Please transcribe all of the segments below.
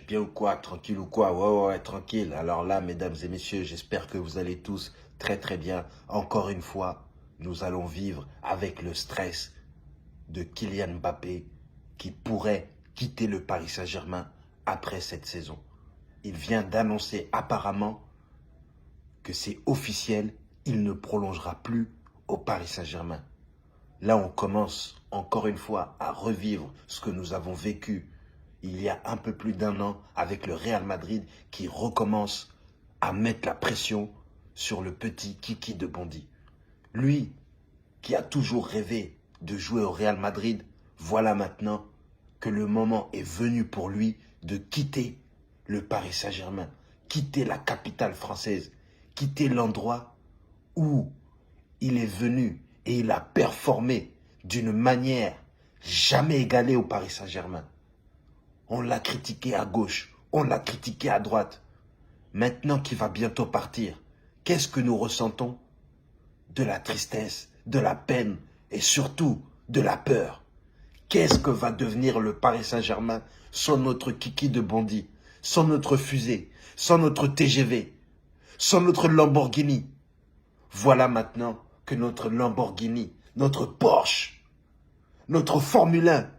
bien ou quoi? Tranquille ou quoi? Ouais, ouais, tranquille. Alors là, mesdames et messieurs, j'espère que vous allez tous très très bien. Encore une fois, nous allons vivre avec le stress de Kylian Mbappé qui pourrait quitter le Paris Saint-Germain après cette saison. Il vient d'annoncer apparemment que c'est officiel, il ne prolongera plus au Paris Saint-Germain. Là, on commence encore une fois à revivre ce que nous avons vécu il y a un peu plus d'un an avec le Real Madrid qui recommence à mettre la pression sur le petit Kiki de Bondy. Lui qui a toujours rêvé de jouer au Real Madrid, voilà maintenant que le moment est venu pour lui de quitter le Paris Saint-Germain, quitter la capitale française, quitter l'endroit où il est venu et il a performé d'une manière jamais égalée au Paris Saint-Germain. On l'a critiqué à gauche, on l'a critiqué à droite. Maintenant qu'il va bientôt partir, qu'est-ce que nous ressentons? De la tristesse, de la peine et surtout de la peur. Qu'est-ce que va devenir le Paris Saint-Germain sans notre Kiki de Bondy, sans notre fusée, sans notre TGV, sans notre Lamborghini? Voilà maintenant que notre Lamborghini, notre Porsche, notre Formule 1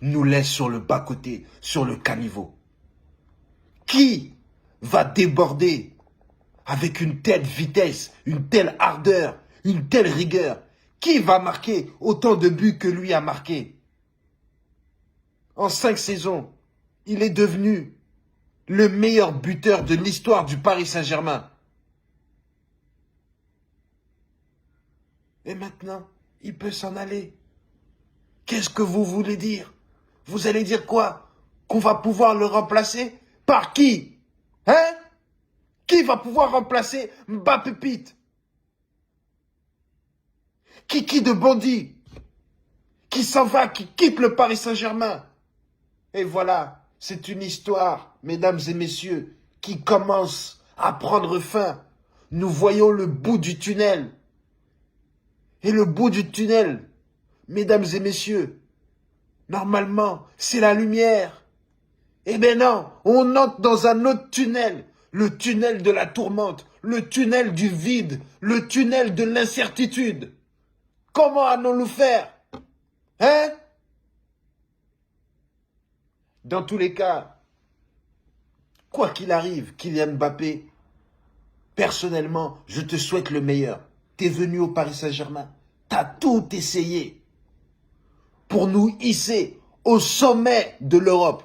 nous laisse sur le bas-côté, sur le caniveau. Qui va déborder avec une telle vitesse, une telle ardeur, une telle rigueur? Qui va marquer autant de buts que lui a marqué? En 5 saisons, il est devenu le meilleur buteur de l'histoire du Paris Saint-Germain. Et maintenant, il peut s'en aller. Qu'est-ce que vous voulez dire? Vous allez dire quoi? Qu'on va pouvoir le remplacer? Par qui? Hein? Qui va pouvoir remplacer Mbappé Pete? Kiki de Bondy? Qui s'en va, qui quitte le Paris Saint-Germain? Et voilà, c'est une histoire, mesdames et messieurs, qui commence à prendre fin. Nous voyons le bout du tunnel. Et le bout du tunnel, mesdames et messieurs, normalement, c'est la lumière. Eh bien non, on entre dans un autre tunnel. Le tunnel de la tourmente, le tunnel du vide, le tunnel de l'incertitude. Comment allons-nous faire? Hein? Dans tous les cas, quoi qu'il arrive, Kylian Mbappé, personnellement, je te souhaite le meilleur. T'es venu au Paris Saint-Germain, t'as tout essayé pour nous hisser au sommet de l'Europe.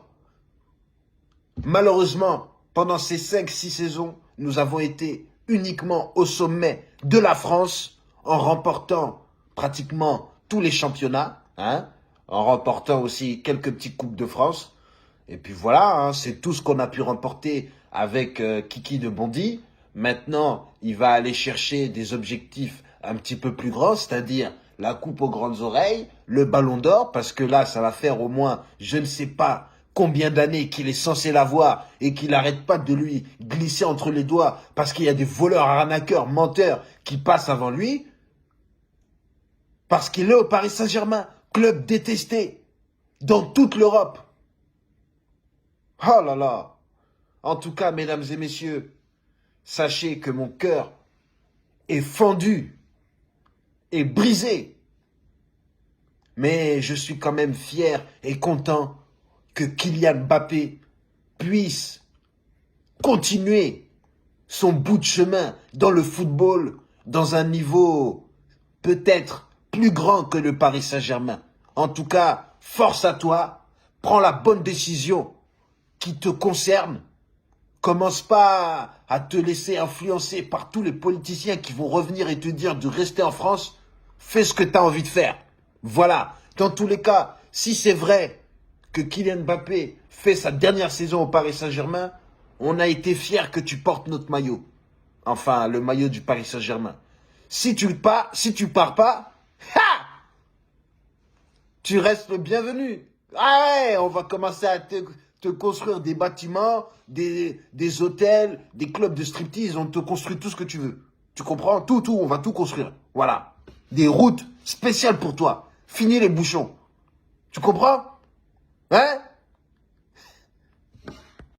Malheureusement, pendant ces 5-6 saisons, nous avons été uniquement au sommet de la France en remportant pratiquement tous les championnats, hein, en remportant aussi quelques petites coupes de France. Et puis voilà, hein, c'est tout ce qu'on a pu remporter avec Kiki de Bondy. Maintenant, il va aller chercher des objectifs un petit peu plus grands, c'est-à-dire la coupe aux grandes oreilles, le ballon d'or, parce que là, ça va faire au moins, je ne sais pas combien d'années qu'il est censé l'avoir et qu'il n'arrête pas de lui glisser entre les doigts parce qu'il y a des voleurs, arnaqueurs, menteurs qui passent avant lui. Parce qu'il est au Paris Saint-Germain, club détesté dans toute l'Europe. Oh là là! En tout cas, mesdames et messieurs, sachez que mon cœur est fendu et brisé. Mais je suis quand même fier et content que Kylian Mbappé puisse continuer son bout de chemin dans le football dans un niveau peut-être plus grand que le Paris Saint-Germain. En tout cas, force à toi, prends la bonne décision qui te concerne. Commence pas à te laisser influencer par tous les politiciens qui vont revenir et te dire de rester en France. Fais ce que tu as envie de faire. Voilà. Dans tous les cas, si c'est vrai que Kylian Mbappé fait sa dernière saison au Paris Saint-Germain, on a été fiers que tu portes notre maillot. Enfin, le maillot du Paris Saint-Germain. Si tu pars pas, ha! Tu restes le bienvenu. Ah ouais, on va commencer à te construire des bâtiments, des hôtels, des clubs de striptease. On te construit tout ce que tu veux. Tu comprends? Tout, on va tout construire. Voilà. Des routes spéciales pour toi. Fini les bouchons. Tu comprends? Hein?